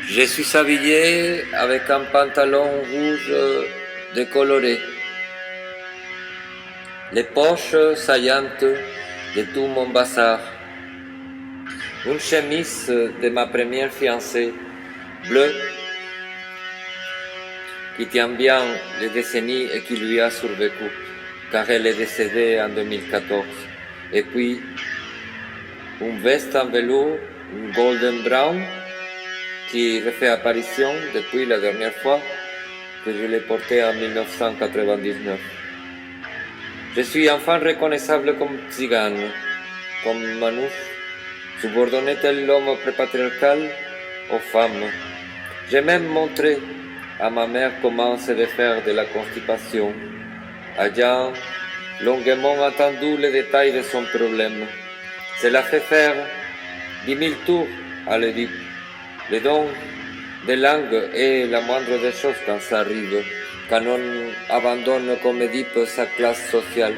Je suis habillé avec un pantalon rouge décoloré, les poches saillantes de tout mon bazar, une chemise de ma première fiancée, bleue, qui tient bien les décennies et qui lui a survécu, car elle est décédée en 2014. Et puis, une veste en velours, une golden brown, qui refait apparition depuis la dernière fois que je l'ai portée en 1999. Je suis enfin reconnaissable comme tzigane, comme manouche, subordonné tel l'homme prépatriarcal aux femmes. J'ai même montré à ma mère comment se défaire de la constipation, ayant longuement entendu les détails de son problème. Cela fait faire 10 000 tours à l'Oedipe. Le don de langue est la moindre des choses quand ça arrive, quand on abandonne comme Oedipe sa classe sociale.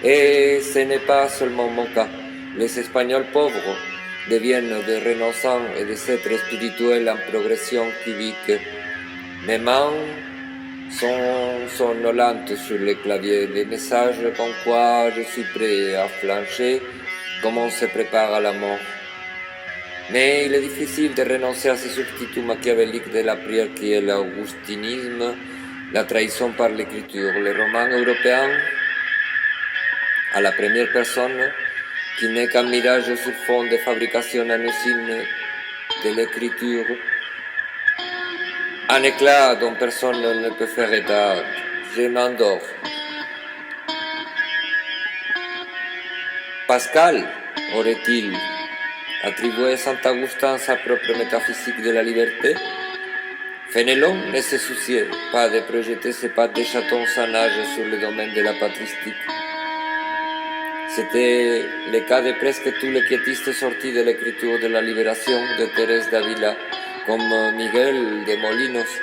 Et ce n'est pas seulement mon cas. Les Espagnols pauvres deviennent des renonçants et des êtres spirituels en progression cubique. Mes mains sont somnolentes sur le clavier, les messages comme quoi je suis prêt à flancher, comme on se prépare à la mort. Mais il est difficile de renoncer à ces substituts machiavéliques de la prière qui est l'augustinisme, la trahison par l'écriture, le roman européen à la première personne qui n'est qu'un mirage sur fond de fabrication en usine de l'écriture, un éclat dont personne ne peut faire état. Je m'endors. Pascal aurait-il attribué à Saint-Augustin sa propre métaphysique de la liberté? Fénélon ne se souciait pas de projeter ses pattes de chaton sans âge sur le domaine de la patristique. C'était le cas de presque tous les quiétistes sortis de l'écriture de la libération de Thérèse d'Avila, comme Miguel de Molinos,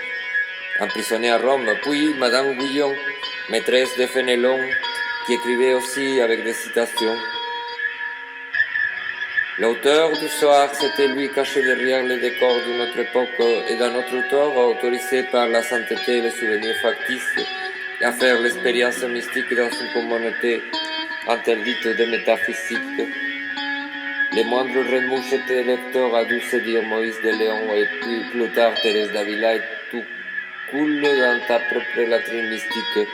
emprisonné à Rome, puis Madame Guyon, maîtresse de Fénélon, qui écrivait aussi avec des citations. L'auteur du soir s'était lui caché derrière les décors d'une autre époque et d'un autre auteur autorisé par la sainteté et les souvenirs factices à faire l'expérience mystique dans une communauté interdite de métaphysique. Les moindres remous chez tes lecteurs a dû se dire Moïse de Léon et puis plus tard Thérèse d'Avila et tout coule dans ta propre latrine mystique.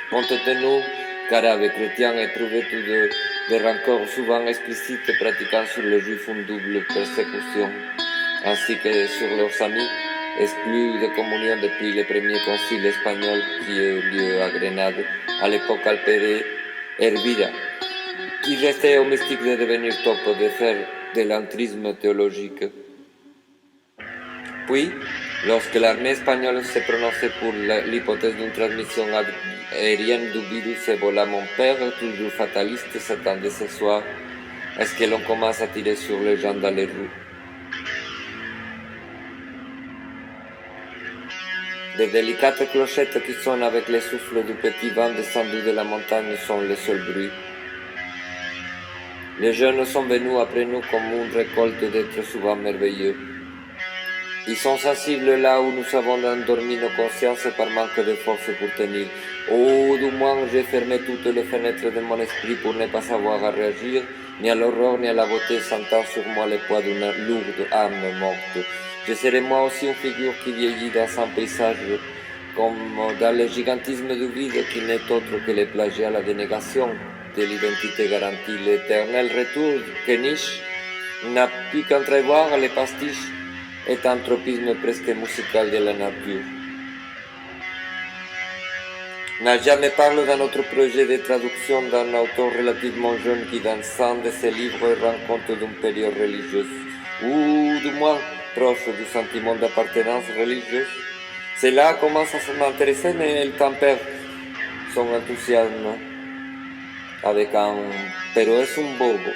Compte tenu qu'arabes chrétiens éprouvaient tout de rancœurs souvent explicites pratiquant sur les juifs une double persécution, ainsi que sur leurs amis, exclus de communion depuis le premier concile espagnol qui eut lieu à Grenade, à l'époque Alpere Hervira, qui restait au mystique de devenir top, de faire de l'entrisme théologique. Puis, lorsque l'armée espagnole s'est prononcée pour l'hypothèse d'une transmission aérienne du virus Ebola, mon père, toujours fataliste, s'attendait ce soir à ce que l'on commence à tirer sur les gens dans les rues. Des délicates clochettes qui sonnent avec le souffle du petit vent descendu de la montagne sont le seul bruit. Les jeunes sont venus après nous comme une récolte d'êtres souvent merveilleux. Ils sont sensibles là où nous avons endormi nos consciences par manque de force pour tenir. Oh, du moins j'ai fermé toutes les fenêtres de mon esprit pour ne pas savoir à réagir, ni à l'horreur ni à la beauté, sentant sur moi le poids d'une lourde âme morte. Je serai moi aussi une figure qui vieillit dans un paysage, comme dans le gigantisme du vide qui n'est autre que le plagiat à la dénégation de l'identité garantie, l'éternel retour que Nietzsche n'a pu qu'entrevoir les pastiches est un tropisme presque musical de la nature. N'a jamais parlé d'un autre projet de traduction d'un auteur relativement jeune qui, dans un de ses livres, rend compte d'une période religieuse, ou du moins proche du sentiment d'appartenance religieuse. Cela commence à m'intéresser, mais elle tempère son enthousiasme avec un « pero es un bobo ».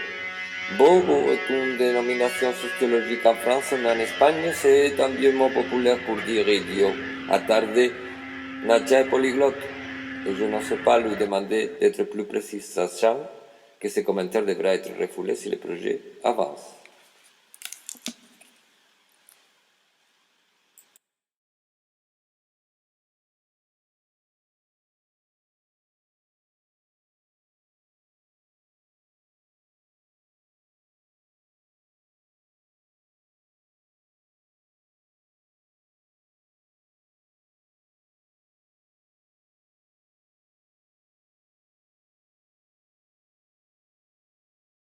Bobo est une dénomination sociologique en France, mais en Espagne, c'est un vieux mot populaire pour dire idiot, attardé, natia et polyglotte. Et je n'ose pas lui demander d'être plus précis, sachant que ces commentaires devraient être refoulés si le projet avance.